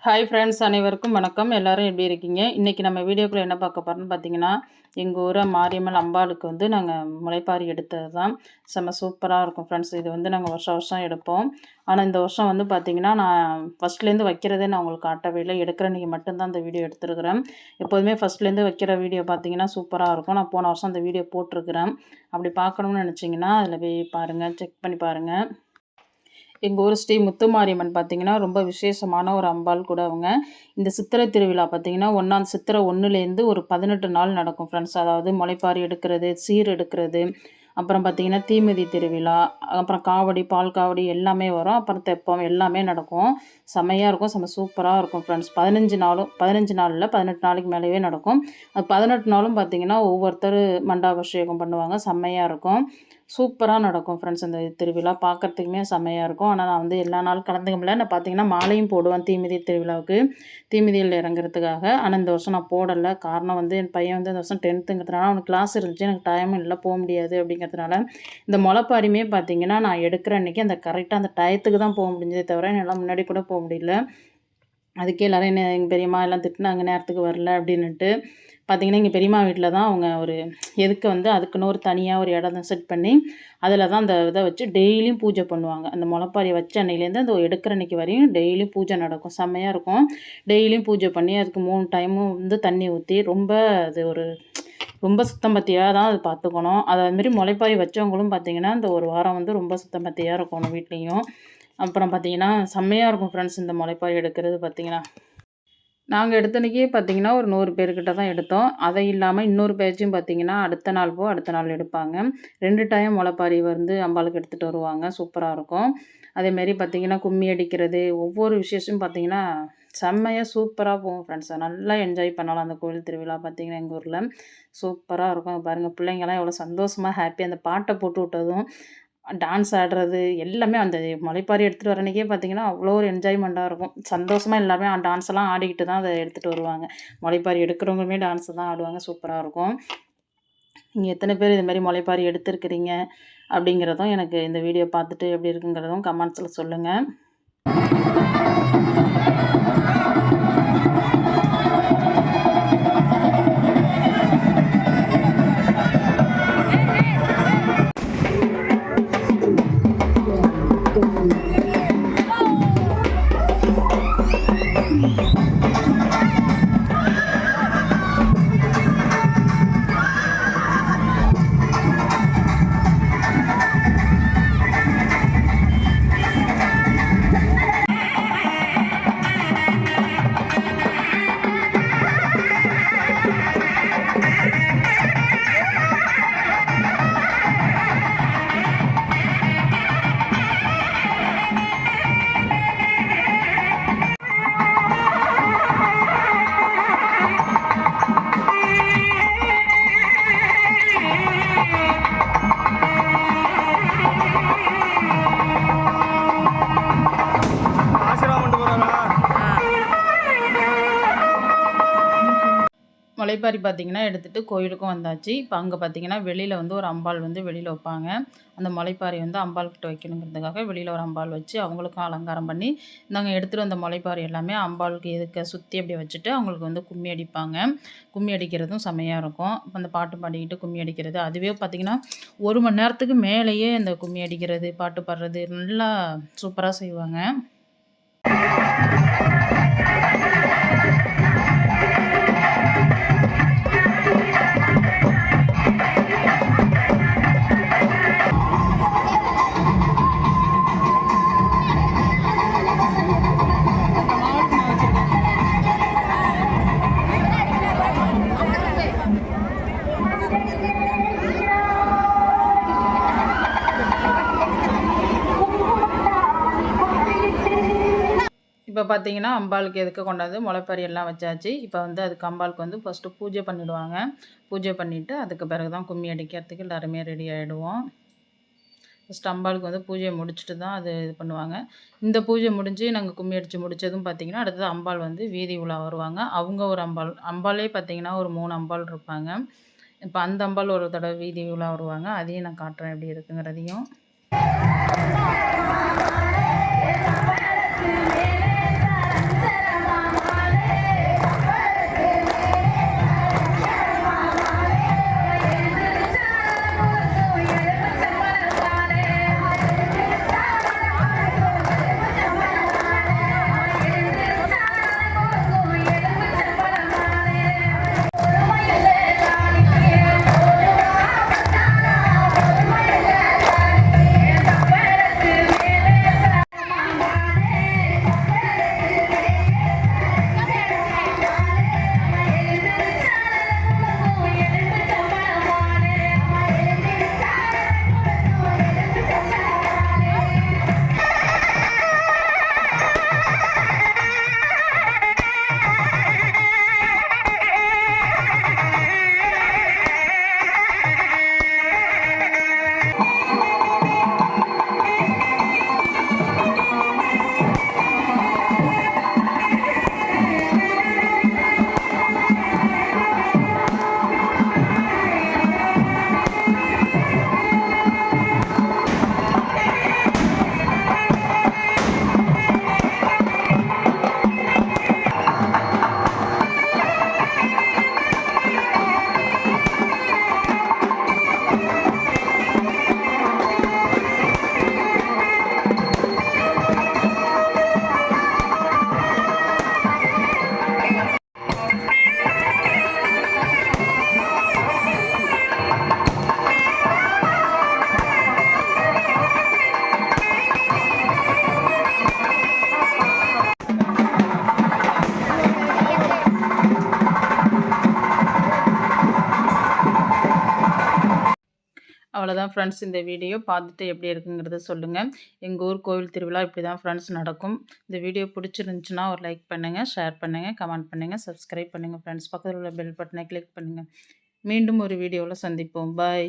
Hi friends, அனைவருக்கும் வணக்கம். எல்லோரும் எப்படி இருக்கீங்க? இன்றைக்கி நம்ம வீடியோக்குள்ளே என்ன பார்க்க போகிறோம்னு பார்த்தீங்கன்னா, எங்கள் ஊரை மாரியம்மன் அம்பாளுக்கு வந்து நாங்கள் முளைப்பாரி எடுத்தது தான். செம்ம சூப்பராக இருக்கும் ஃப்ரெண்ட்ஸ். இது வந்து நாங்கள் வருஷம் வருஷம் எடுப்போம். ஆனால் இந்த வருஷம் வந்து பார்த்திங்கன்னா, நான் ஃபஸ்ட்லேருந்து வைக்கிறதே நான் உங்களுக்கு காட்டவே இல்லை. எடுக்கிற அன்றைக்கி மட்டும்தான் அந்த வீடியோ எடுத்துருக்கிறேன். எப்போதுமே ஃபஸ்ட்லேருந்து வைக்கிற வீடியோ பார்த்திங்கன்னா சூப்பராக இருக்கும். நான் போன வருஷம் அந்த வீடியோ போட்டிருக்கிறேன். அப்படி பார்க்கணுன்னு நினச்சிங்கன்னா அதில் போய் பாருங்கள், செக் பண்ணி பாருங்கள். எங்கள் ஊர் ஸ்ரீ முத்துமாரியம்மன் பார்த்திங்கன்னா ரொம்ப விசேஷமான ஒரு அம்பாள் கூட அவங்க. இந்த சித்திரை திருவிழா பார்த்திங்கன்னா சித்திரை 1லேருந்து ஒரு 18 நாள் நடக்கும் ஃப்ரெண்ட்ஸ். அதாவது முளைப்பாரி எடுக்கிறது, சீர் எடுக்கிறது, அப்புறம் பார்த்திங்கன்னா தீமிதி திருவிழா, அப்புறம் காவடி, பால் காவடி எல்லாமே வரும். அப்புறம் தெப்பம் எல்லாமே நடக்கும். செம்மையாக இருக்கும், செம்ம சூப்பராக இருக்கும் ஃப்ரெண்ட்ஸ். 15 நாளும் 15 நாள் இல்லை, 18 நாளைக்கு மேலேயே நடக்கும். அது 18 நாளும் பார்த்திங்கன்னா ஒவ்வொருத்தர் மண்டாபிஷேகம் பண்ணுவாங்க. செம்மையாக இருக்கும், சூப்பராக நடக்கும் ஃப்ரெண்ட்ஸ். அந்த திருவிழா பார்க்குறதுக்குமே செம்மையாக இருக்கும். ஆனால் நான் வந்து எல்லா நாளும் கலந்துக்க முடியல. நான் பார்த்திங்கன்னா மாலையும் போடுவேன் தீமிதி திருவிழாவுக்கு, தீமிதியில் இறங்குறதுக்காக. ஆனால் இந்த வருஷம் நான் போடலை. காரணம் வந்து என் பையன் வந்து இந்த வருஷம் 10ங்கிறதுனால அவனுக்கு கிளாஸ் இருந்துச்சு, எனக்கு டைமும் இல்லை, போக முடியாது அப்படிங்கிறதுனால. இந்த முளைப்பாரியுமே பார்த்திங்கன்னா நான் எடுக்கிற அன்றைக்கி அந்த கரெக்டாக அந்த டயத்துக்கு தான் போக முடிஞ்சதே தவிர என்னால் முன்னாடி கூட போக முடியல. அதுக்கே எல்லோரும் என்ன எங்கள் பெரியம்மா எல்லாம் திட்டினாங்க, நேரத்துக்கு வரல அப்படின்னுட்டு. பார்த்திங்கன்னா எங்கள் பெரியம்மா வீட்டில் தான் அவங்க ஒரு எதுக்கு வந்து அதுக்குன்னு ஒரு தனியாக ஒரு இடம் செட் பண்ணி அதில் தான் அந்த இதை வச்சு டெய்லியும் பூஜை பண்ணுவாங்க. அந்த முளைப்பாரியை வச்ச அன்னையிலேருந்து அந்த எடுக்கிற அன்றைக்கி வரையும் டெய்லியும் பூஜை நடக்கும். செம்மையாக இருக்கும். டெய்லியும் பூஜை பண்ணி அதுக்கு 3 டைமும் வந்து தண்ணி ஊற்றி ரொம்ப சுத்தம் பத்தியாக தான் அது பார்த்துக்கணும். அதுமாரி முளைப்பாரி வச்சவங்களும் பார்த்திங்கன்னா இந்த ஒரு வாரம் வந்து ரொம்ப சுத்தம் பத்தியாக இருக்கணும் வீட்லேயும். அப்புறம் பார்த்திங்கன்னா செம்மையாக இருக்கும் ஃப்ரெண்ட்ஸ். இந்த முளைப்பாரி எடுக்கிறது பார்த்திங்கன்னா நாங்கள் எடுத்தன்னைக்கே பார்த்திங்கன்னா ஒரு 100 பேர்கிட்ட தான் எடுத்தோம். அதை இல்லாமல் இன்னொரு பேட்சும் பார்த்திங்கன்னா அடுத்த நாள் எடுப்பாங்க. 2 டைம் முளைப்பாரி வந்து அம்பாளுக்கு எடுத்துகிட்டு வருவாங்க. சூப்பராக இருக்கும். அதேமாரி பார்த்திங்கன்னா கும்மி அடிக்கிறது, ஒவ்வொரு விசேஷமும் பார்த்திங்கன்னா செம்மையாக சூப்பராக போகும் ஃப்ரெண்ட்ஸ். நல்லா என்ஜாய் பண்ணலாம் அந்த கோவில் திருவிழா பார்த்திங்கன்னா எங்கள் ஊரில் சூப்பராக இருக்கும். பாருங்கள், பிள்ளைங்கள்லாம் எவ்வளோ சந்தோஷமாக ஹாப்பியாக அந்த பாட்டை போட்டு விட்டதும் டான்ஸ் ஆடுறது எல்லாமே அந்த முளைப்பாரி எடுத்துகிட்டு வர அன்றைக்கே பார்த்திங்கன்னா அவ்வளோ ஒரு என்ஜாய்மெண்ட்டாக இருக்கும். சந்தோஷமாக எல்லாமே டான்ஸ் எல்லாம் ஆடிக்கிட்டு தான் அதை எடுத்துகிட்டு வருவாங்க. முளைப்பாரி எடுக்கிறவங்களுமே டான்ஸ் தான் ஆடுவாங்க. சூப்பராக இருக்கும். நீங்கள் எத்தனை பேர் இது மாதிரி முளைப்பாரி எடுத்துருக்கிறீங்க அப்படிங்கிறதும் எனக்கு இந்த வீடியோ பார்த்துட்டு எப்படி இருக்குங்கிறதும் கமெண்ட்ஸில் சொல்லுங்கள். முளைப்பாரி பார்த்திங்கன்னா எடுத்துகிட்டு கோயிலுக்கும் வந்தாச்சு. இப்போ அங்கே பார்த்திங்கன்னா வெளியில் வந்து ஒரு அம்பாள் வந்து வெளியில் வைப்பாங்க. அந்த முளைப்பாரி வந்து அம்பாள்கிட்ட வைக்கணுங்கிறதுக்காக வெளியில் ஒரு அம்பாள் வச்சு அவங்களுக்கும் அலங்காரம் பண்ணி நாங்கள் எடுத்துகிட்டு வந்த முளைப்பாரி எல்லாமே அம்பாளுக்கு எதுக்க சுற்றி அப்படி வச்சுட்டு அவங்களுக்கு வந்து கும்மி அடிப்பாங்க. கும்மி அடிக்கிறதும் செம்மையாக இருக்கும். இப்போ அந்த பாட்டு பாடிக்கிட்டு கும்மி அடிக்கிறது அதுவே பார்த்திங்கன்னா 1 மணி நேரத்துக்கு மேலேயே அந்த கும்மி அடிக்கிறது, பாட்டு பாடுறது நல்லா சூப்பராக செய்வாங்க. இப்போ பார்த்தீங்கன்னா அம்பாளுக்கு எதுக்க கொண்டாந்து முளைப்பாரி எல்லாம் வச்சாச்சு. இப்போ வந்து அதுக்கு அம்பாளுக்கு வந்து ஃபஸ்ட்டு பூஜை பண்ணிவிடுவாங்க. பூஜை பண்ணிவிட்டு அதுக்கு பிறகு தான் கும்மி அடிக்கிறதுக்கு எல்லாருமே ரெடி ஆகிடுவோம். ஃபஸ்ட்டு அம்பாளுக்கு வந்து பூஜையை முடிச்சுட்டு தான் அது இது பண்ணுவாங்க. இந்த பூஜை முடிஞ்சு நாங்கள் கும்மி அடித்து முடித்ததும் பார்த்திங்கன்னா அடுத்தது அம்பாள் வந்து வீதி உலா வருவாங்க. அவங்க ஒரு அம்பாளே பார்த்திங்கன்னா ஒரு 3 அம்பாள் இருப்பாங்க. இப்போ அந்த அம்பாள் ஒரு தடவை வீதி உலா வருவாங்க. அதையும் நான் காட்டுறேன் எப்படி இருக்குங்கிறதையும். அவ்வளோதான் ஃப்ரெண்ட்ஸ் இந்த வீடியோ. பார்த்துட்டு எப்படி இருக்குங்கிறத சொல்லுங்கள். எங்கள் ஊர் கோவில் திருவிழா இப்படி தான் ஃப்ரெண்ட்ஸ் நடக்கும். இந்த வீடியோ பிடிச்சிருந்துச்சுன்னா ஒரு லைக் பண்ணுங்கள், ஷேர் பண்ணுங்கள், கமெண்ட் பண்ணுங்கள், சப்ஸ்கிரைப் பண்ணுங்கள் ஃப்ரெண்ட்ஸ். பக்கத்தில் உள்ள பெல் பட்டனை கிளிக் பண்ணுங்கள். மீண்டும் ஒரு வீடியோவில் சந்திப்போம். பாய்.